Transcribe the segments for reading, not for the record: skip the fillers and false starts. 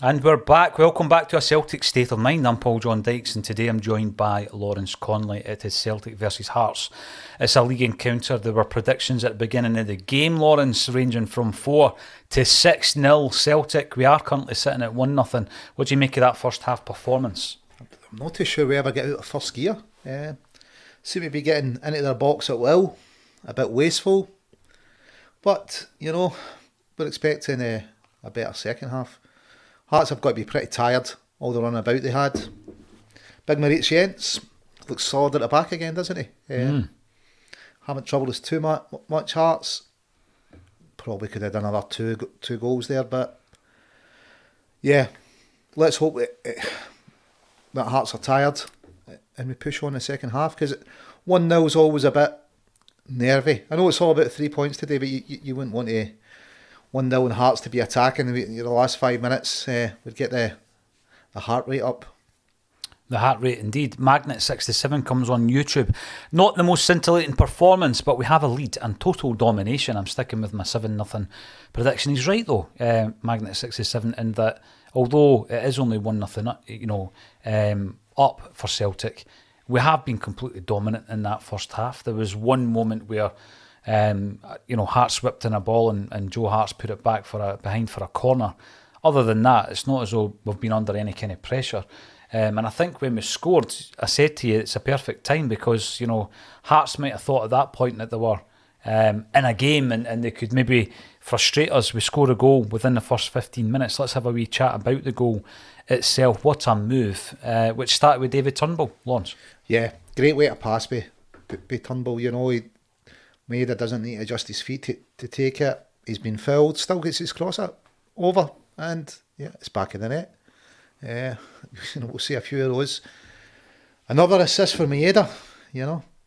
And we're back. Welcome back to A Celtic State of Mind. I'm Paul John Dykes, and today I'm joined by Lawrence Conley. It is Celtic versus Hearts. It's a league encounter. There were predictions at the beginning of the game, Lawrence, ranging from 4 to 6-0 Celtic. We are currently sitting at 1-0. What do you make of that first half performance? I'm not too sure we ever get out of first gear. Seem to be getting into their box at will, a bit wasteful. But, we're expecting a better second half. Hearts have got to be pretty tired, all the run about they had. Big Maurice Jens looks solid at the back again, doesn't he? Haven't troubled us too much, Hearts. Probably could have done another two goals there, but yeah, let's hope that Hearts are tired and we push on the second half, because 1-0 is always a bit nervy. I know it's all about 3 points today, but you wouldn't want to 1-0 and Hearts to be attacking the last 5 minutes. Would get the heart rate up. The heart rate indeed. Magnet67 comes on YouTube. Not the most scintillating performance, but we have a lead and total domination. I'm sticking with my 7-0 prediction. He's right though, Magnet67, in that although it is only 1-0, up for Celtic, we have been completely dominant in that first half. There was one moment where Hearts whipped in a ball and Joe Hart's put it back behind for a corner. Other than that, it's not as though we've been under any kind of pressure. And I think when we scored, I said to you, it's a perfect time, because, Hearts might have thought at that point that they were in a game and they could maybe frustrate us. We scored a goal within the first 15 minutes. Let's have a wee chat about the goal itself. What a move, which started with David Turnbull, Lawrence. Yeah, great way to pass by Turnbull. Maeda doesn't need to adjust his feet to take it. He's been fouled, still gets his cross up over, and yeah, it's back in the net. We'll see a few of those. Another assist for Maeda.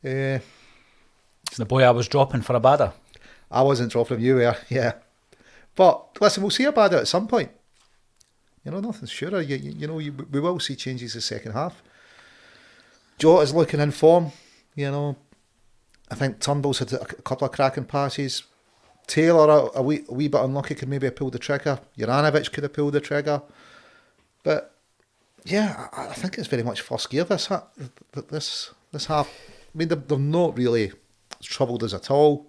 It's the boy I was dropping for a batter. I wasn't dropping him, you were, yeah. But listen, we'll see a batter at some point. Nothing's sure. We will see changes the second half. Jota's looking in form. I think Turnbull's had a couple of cracking passes. Taylor, a wee bit unlucky, could maybe have pulled the trigger. Juranovic could have pulled the trigger. But yeah, I think it's very much first gear this half. I mean, they're not really troubled us at all.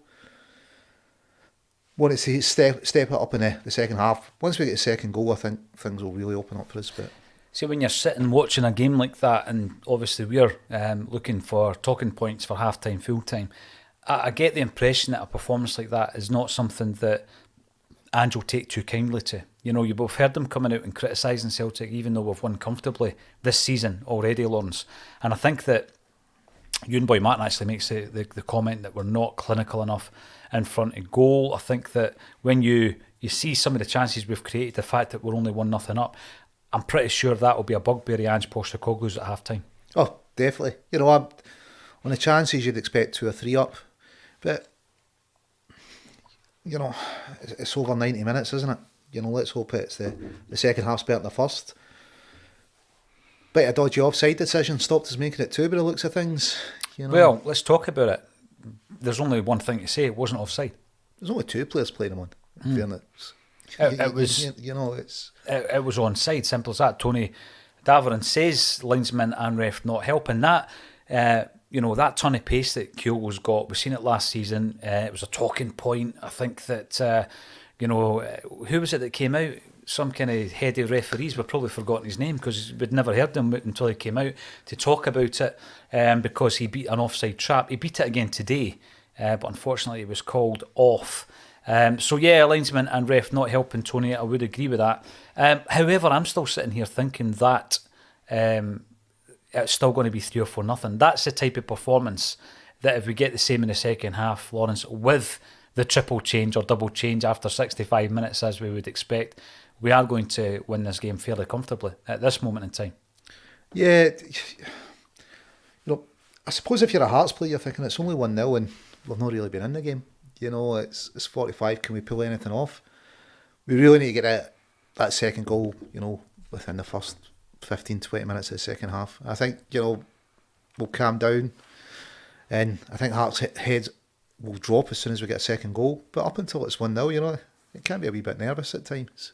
Want to see step it up in the second half. Once we get the second goal, I think things will really open up for us. But see, when you're sitting watching a game like that, and obviously we're looking for talking points for half-time, full-time, I get the impression that a performance like that is not something that Ange will take too kindly to. You've both heard them coming out and criticising Celtic, even though we've won comfortably this season already, Lawrence. And I think that Ewan Boy Martin actually makes the comment that we're not clinical enough in front of goal. I think that when you see some of the chances we've created, the fact that we're only 1-0 up, I'm pretty sure that will be a bugbear of Ange Postecoglou's at half time. Oh, definitely. On the chances, you'd expect 2 or 3 up. But, it's over 90 minutes, isn't it? Let's hope it's the second half's better than the first. Bit of a dodgy offside decision stopped us making it 2 by the looks of things. Well, let's talk about it. There's only one thing to say: it wasn't offside. There's only 2 players playing him on. It was. It was onside. Simple as that. Tony Daverin says linesman and ref not helping. That that ton of pace that Kyogo's got. We've seen it last season. It was a talking point. I think that who was it that came out? Some kind of heady referees. We've probably forgotten his name because we'd never heard him until he came out to talk about it, because he beat an offside trap. He beat it again today, but unfortunately it was called off. So yeah, linesman and ref not helping Tony. I would agree with that. However, I'm still sitting here thinking that it's still going to be 3 or 4-0. That's the type of performance that if we get the same in the second half, Lawrence, with the triple change or double change after 65 minutes as we would expect, we are going to win this game fairly comfortably at this moment in time. Yeah, I suppose if you're a Hearts player, you're thinking it's only 1-0 and we've not really been in the game. It's 45. Can we pull anything off? We really need to get that second goal, within the first 15, 20 minutes of the second half. I think, we'll calm down, and I think Hearts' heads will drop as soon as we get a second goal. But up until it's 1-0, it can be a wee bit nervous at times.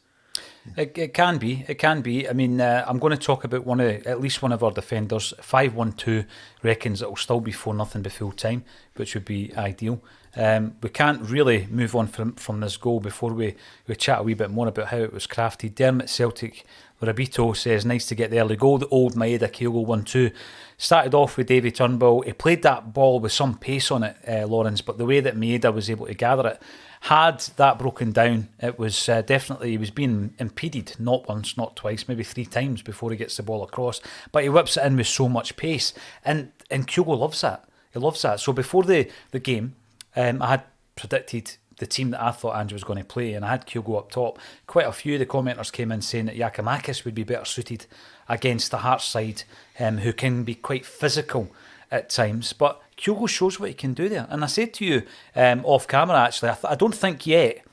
It can be. I mean, I'm going to talk about at least one of our defenders. 5-1-2 reckons it'll still be 4-0 by full time, which would be ideal. We can't really move on from this goal before we chat a wee bit more about how it was crafted. Dermot Celtic Rabito says, nice to get the early goal. The old Maeda Kyogo 1-2. Started off with Davy Turnbull. He played that ball with some pace on it, Lawrence, but the way that Maeda was able to gather it, had that broken down, it was definitely, he was being impeded, not once, not twice, maybe 3 times before he gets the ball across. But he whips it in with so much pace. And Kyogo loves that. He loves that. So before the game, I had predicted the team that I thought Andrew was going to play, and I had Kyogo up top. Quite a few of the commenters came in saying that Giakoumakis would be better suited against the Hearts side, who can be quite physical at times. But Kyogo shows what he can do there. And I said to you off camera, actually, I don't think yet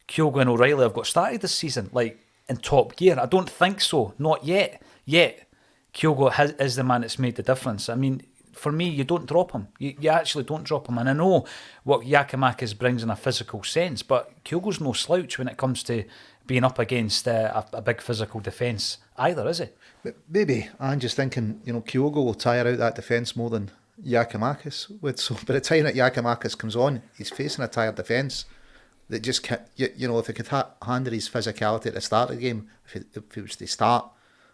Kyogo and O'Reilly have got started this season, like in top gear. I don't think so. Not yet. Yet, Kyogo is the man that's made the difference. I mean, for me, you don't drop him. You actually don't drop him. And I know what Giakoumakis brings in a physical sense, but Kyogo's no slouch when it comes to being up against a big physical defence either, is he? Maybe. I'm just thinking, Kyogo will tire out that defence more than Giakoumakis would. So by the time that Giakoumakis comes on, he's facing a tired defence that just can't, if he could handle his physicality at the start of the game, if he was to start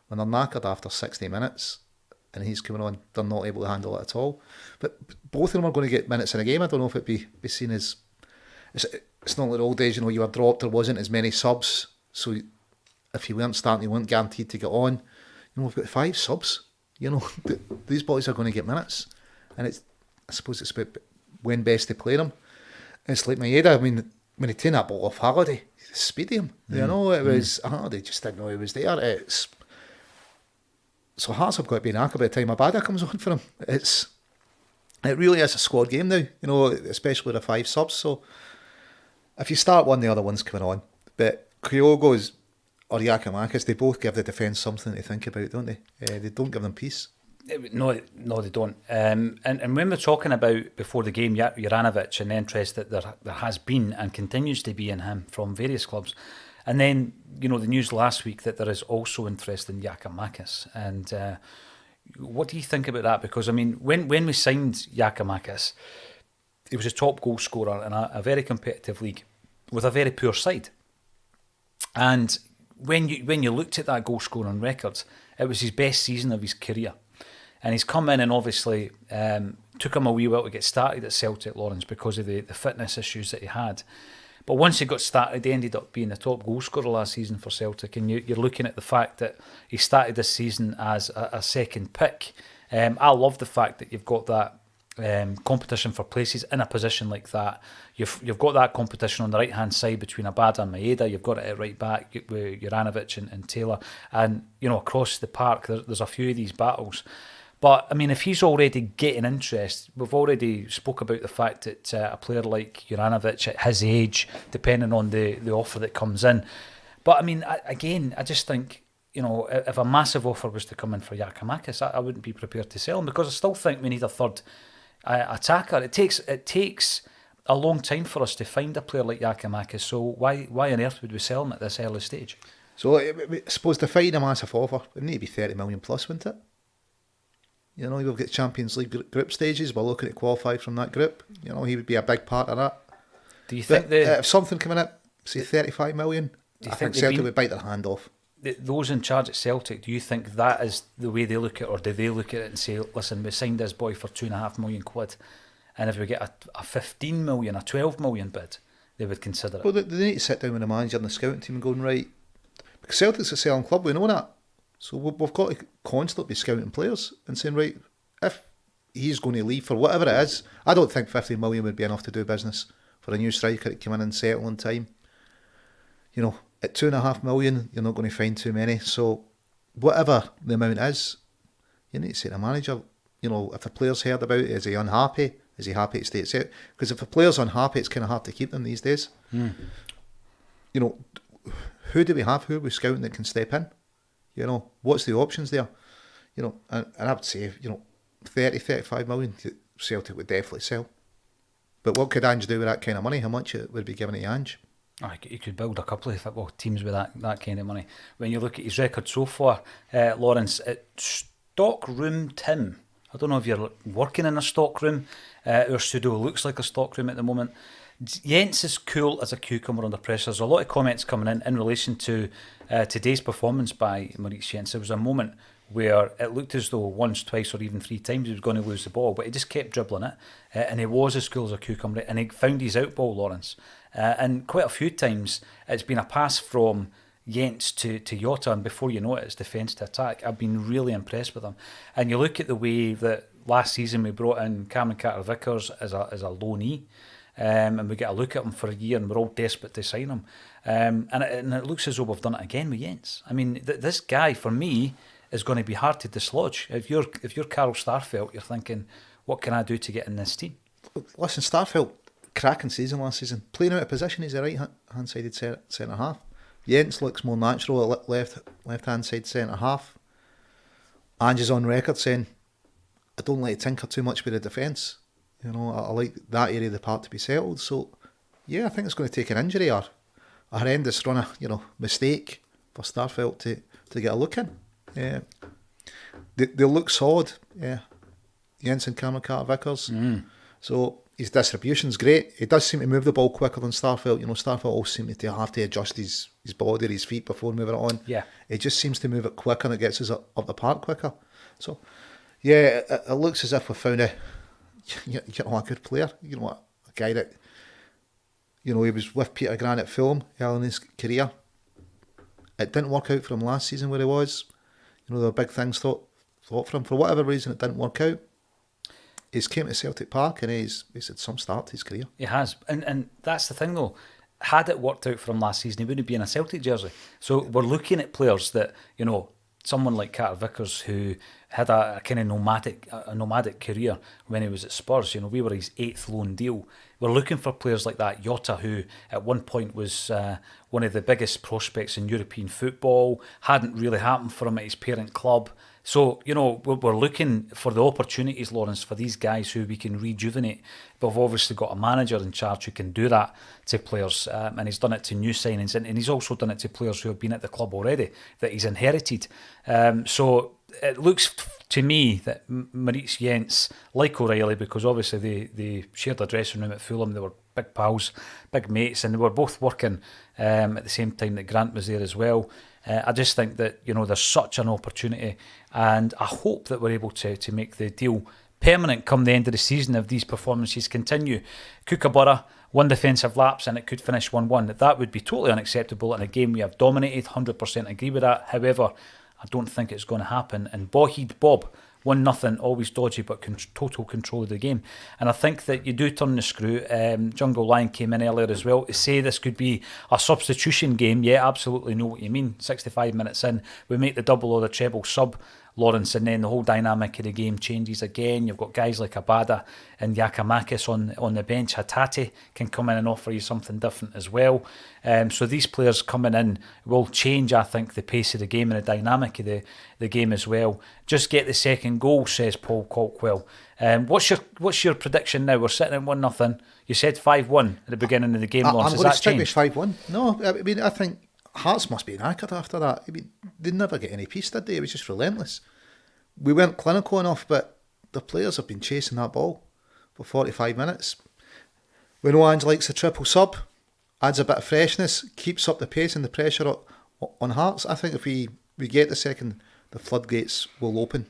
when they're knackered after 60 minutes, and he's coming on, they're not able to handle it at all. But both of them are going to get minutes in a game. I don't know if it'd be seen as... It's not like the old days, you were dropped, there wasn't as many subs. So if you weren't starting, you weren't guaranteed to get on. We've got 5 subs. These boys are going to get minutes. And I suppose it's about when best to play them. It's like Maeda, when he turned that ball off Halliday, speedy him. It was... Halliday just didn't know he was there. So Hearts have got to be knackered by the time Abada comes on for him. It really is a squad game now, especially with the 5 subs. So if you start one, the other one's coming on. But Kyogo or Giakoumakis, they both give the defence something to think about, don't they? They don't give them peace. No, they don't. And when we're talking about before the game, Juranovic and the interest that there has been and continues to be in him from various clubs. And then, the news last week that there is also interest in Giakoumakis. And what do you think about that? Because, I mean, when we signed Giakoumakis, he was a top goal scorer in a very competitive league with a very poor side. And when you looked at that goal scoring record, it was his best season of his career. And he's come in and obviously took him a wee while to get started at Celtic, Lawrence, because of the fitness issues that he had. But once he got started, he ended up being the top goal scorer last season for Celtic. And you're looking at the fact that he started this season as a second pick. I love the fact that you've got that competition for places in a position like that. You've got that competition on the right-hand side between Abada and Maeda. You've got it at right back with Juranovic and Taylor. And, across the park, there's a few of these battles. But, I mean, if he's already getting interest, we've already spoke about the fact that a player like Juranovic at his age, depending on the offer that comes in. But, I mean, I just think, if a massive offer was to come in for Giakoumakis, I wouldn't be prepared to sell him, because I still think we need a third attacker. It takes a long time for us to find a player like Giakoumakis, so why on earth would we sell him at this early stage? So, I suppose to find a massive offer, it would need to be 30 million plus, wouldn't it? We've got Champions League group stages. We're looking to qualify from that group. He would be a big part of that. Do you think if something coming up, say 35 million, I think Celtic would bite their hand off. Those in charge at Celtic, do you think that is the way they look at it, or do they look at it and say, listen, we signed this boy for £2.5 million, and if we get a 15 million, a 12 million bid, they would consider it? Well, they need to sit down with the manager and the scouting team and going, right, because Celtic's a selling club, we know that. So we've got to constantly be scouting players and saying, right, if he's going to leave for whatever it is, I don't think 15 million would be enough to do business for a new striker to come in and settle in time. At 2.5 million, you're not going to find too many. So whatever the amount is, you need to say to the manager, if the player's heard about it, is he unhappy? Is he happy to stay at Celtic? Because if a player's unhappy, it's kind of hard to keep them these days. Who do we have? Who are we scouting that can step in? What's the options there? And I would say, 30, 35 million, Celtic would definitely sell. But what could Ange do with that kind of money? How much it would be given to Ange? He could build a couple of football teams with that kind of money. When you look at his record so far, Lawrence, at Stockroom Tim, I don't know if you're working in a stockroom. Our studio looks like a stockroom at the moment. Jens is cool as a cucumber under pressure. There's a lot of comments coming in relation to today's performance by Maurice Jens. There was a moment where it looked as though once, twice or even 3 times he was going to lose the ball, but he just kept dribbling it, and he was as cool as a cucumber, and he found his out ball, Lawrence. And quite a few times it's been a pass from Jens to Jota, and before you know it, it's defence to attack. I've been really impressed with him. And you look at the way that last season we brought in Cameron Carter-Vickers as a loanee, and we get a look at him for a year, and we're all desperate to sign him. And it looks as though we've done it again with Jens. I mean, this guy, for me, is going to be hard to dislodge. If you're Carl Starfelt, you're thinking, what can I do to get in this team? Listen, Starfelt, cracking season last season. Playing out of position, he's a right-hand-sided centre-half. Jens looks more natural at left-hand side centre-half. Ange's on record saying, I don't like to tinker too much with the defence. You know, I like that area of the park to be settled. So, yeah, I think it's going to take an injury or a horrendous run of, mistake for Starfelt to get a look in. Yeah, they look solid. Yeah, Jens and Cameron Carter-Vickers. So his distribution's great. He does seem to move the ball quicker than Starfelt. Starfelt always seems to have to adjust his body or his feet before moving it on. Yeah, he just seems to move it quicker and it gets us up the park quicker. So, yeah, it looks as if we found a good player. A guy that he was with Peter Grant at Fulham early in his career. It didn't work out for him last season where he was. There were big things thought for him. For whatever reason, it didn't work out. He's came to Celtic Park and he's had some start to his career. He has. And that's the thing, though. Had it worked out for him last season, he wouldn't be in a Celtic jersey. So we're looking at players that, someone like Carter-Vickers, who had a kind of nomadic career when he was at Spurs. We were his 8th loan deal. We're looking for players like that. Jota, who at one point was one of the biggest prospects in European football, hadn't really happened for him at his parent club. So, we're looking for the opportunities, Lawrence, for these guys who we can rejuvenate. But we've obviously got a manager in charge who can do that to players. And he's done it to new signings. And he's also done it to players who have been at the club already, that he's inherited. So it looks to me that Maurice Jens, like O'Reilly, because obviously they shared a dressing room at Fulham, they were big pals, big mates, and they were both working at the same time that Grant was there as well. I just think that there's such an opportunity, and I hope that we're able to make the deal permanent come the end of the season if these performances continue. Kookaburra, 1 defensive lapse, and it could finish 1-1. That would be totally unacceptable in a game we have dominated. 100% agree with that. However, I don't think it's going to happen. And Boheed Bob, 1-0, always dodgy, but total control of the game. And I think that you do turn the screw. Jungle Lion came in earlier as well to say this could be a substitution game. Yeah, absolutely know what you mean. 65 minutes in, we make the double or the treble sub, Lawrence, and then the whole dynamic of the game changes again. You've got guys like Abada and Giakoumakis on the bench. Hatate can come in and offer you something different as well. So these players coming in will change, I think, the pace of the game and the dynamic of the game as well. Just get the second goal, says Paul Colkwell. What's your prediction now? We're sitting at 1-0. You said 5-1 at the beginning of the game, Lawrence. I'm going to stick with 5-1. No, I think Hearts must be knackered after that. They never get any peace, did they? It was just relentless. We weren't clinical enough, but the players have been chasing that ball for 45 minutes. We know Ange likes a triple sub, adds a bit of freshness, keeps up the pace and the pressure on Hearts. I think if we get the second, the floodgates will open.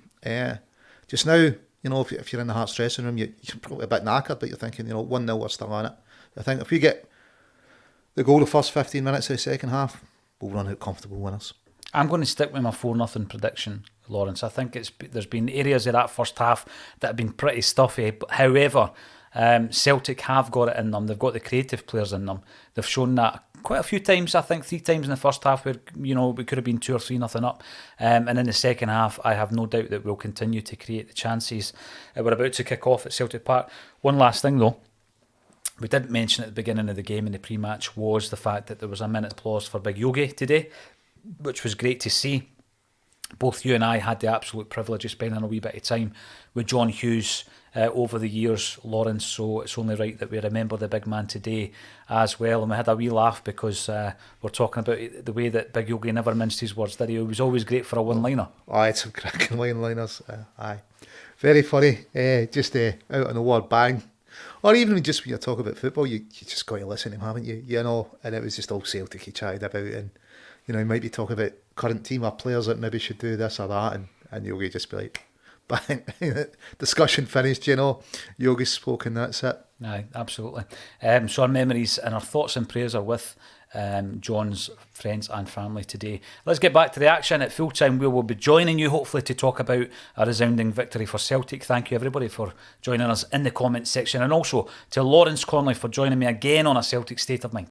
Just now, if you're in the Hearts dressing room, you're probably a bit knackered, but you're thinking, 1-0, we're still on it. I think if we get the goal the first 15 minutes of the second half, we'll run out comfortable winners. I'm going to stick with my 4-0 prediction, Lawrence. I think there's been areas of that first half that have been pretty stuffy. However, Celtic have got it in them. They've got the creative players in them. They've shown that quite a few times. I think 3 times in the first half where we could have been 2 or 3-0 up. And in the second half, I have no doubt that we'll continue to create the chances. We're about to kick off at Celtic Park. One last thing though. We didn't mention at the beginning of the game in the pre-match was the fact that there was a minute applause for Big Yogi today, which was great to see. both you and I had the absolute privilege of spending a wee bit of time with John Hughes over the years, Lawrence, so it's only right that we remember the big man today as well. And we had a wee laugh because we're talking about the way that Big Yogi never minced his words, did he? He was always great for a one-liner. I had some cracking one-liners. Aye. Very funny. Just out on the word bang. Or even just when you talk about football, you just got to listen to him, haven't you? You know, and it was just all Celtic he chatted about. And, you know, he might be talking about current team or players that maybe should do this or that. And Yogi just be like, bang, discussion finished, you know. Yogi's spoken, that's it. Aye, absolutely. So our memories and our thoughts and prayers are with John's friends and family today. Let's get back to the action. At full time we will be joining you hopefully to talk about a resounding victory for Celtic. Thank you everybody for joining us in the comments section, and also to Lawrence Conley for joining me again on A Celtic State of Mind.